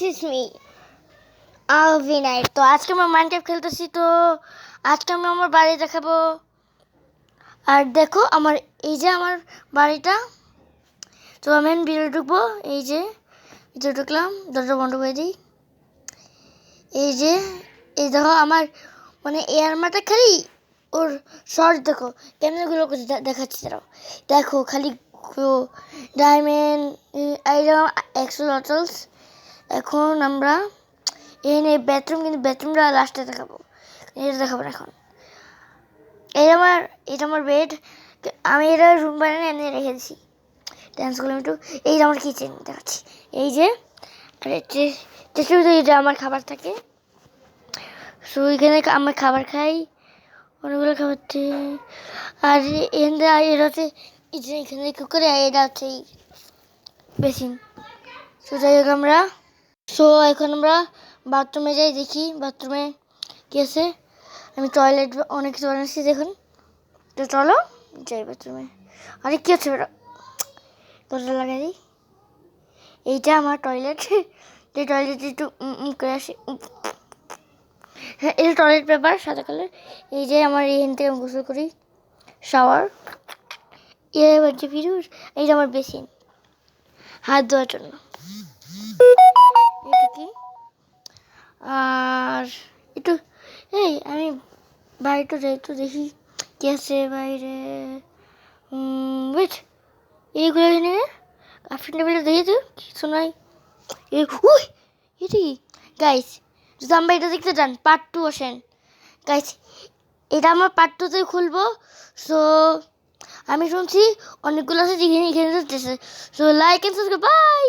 is me, Alvinai. তো আজকে আমরা মাইনক্রাফট খেলতেছি। তো আজকে আমরা আমার বাড়ি দেখাবো। আর দেখো আমার এই যে আমার বাড়িটা। তো আমি ভিডিও ঢুকবো। এই যে ভিডিও ঢুকলাম, দরজা বন্ধ করে দিই। এই যে এই দেখো আমার মানে এয়ার মাটা খালি ওর শর্ট দেখো, ক্যামেরাগুলো দেখাচ্ছি তারাও। দেখো খালি ডায়মন্ড আইরন এক্সোলটলস। এখন আমরা এখানে বেডরুম, কিন্তু বেডরুমটা লাস্টে দেখাবো, এটা দেখাবো না এখন। এটা আমার বেড। আমি এটা রুম বানিয়ে এনে রেখে দিছি। ডান্স করলাম একটু। এই যে আমার কিচেন দেখাচ্ছি। এই যে এটা আমার খাবার থাকে। সো এখানে আমরা খাবার খাই, অনেকগুলো খাবার। আর এটা হচ্ছে এখানে কুকারে, এটা হচ্ছে বেসিন। সো যাই হোক এখন আমরা বাথরুমে যাই, দেখি বাথরুমে কি আছে। আমি টয়লেট অনেক কিছু বানাচ্ছি দেখুন। তো চলো যাই বাথরুমে। আরে কি হচ্ছে বেটা, দরজা লাগাই দিই। এইটা আমার টয়লেট। যে টয়লেটে একটু করে আসি। হ্যাঁ, এটা টয়লেট পেপার সাদা কালার। এই যে আমার এখান থেকে আমি গোসল করি, শাওয়ার। এবার যে ফিরুস, এই যে আমার বেসিন হাত ধোয়ার জন্য। এটা কি আর একটু আমি বাইরেটা যাই তো দেখি কি আছে বাইরে। এইগুলো এখানে কাফিন টেবিলে দেখি তো কিছু নাই। এটি গাইস, যদি আমরা এটা দেখতে চান পার্ট 2 আসেন গাইস। এটা আমার পার্ট 2তে খুলবো। সো আমি শুনছি অনেকগুলো আছে যেখানে এখানে so like and subscribe. By.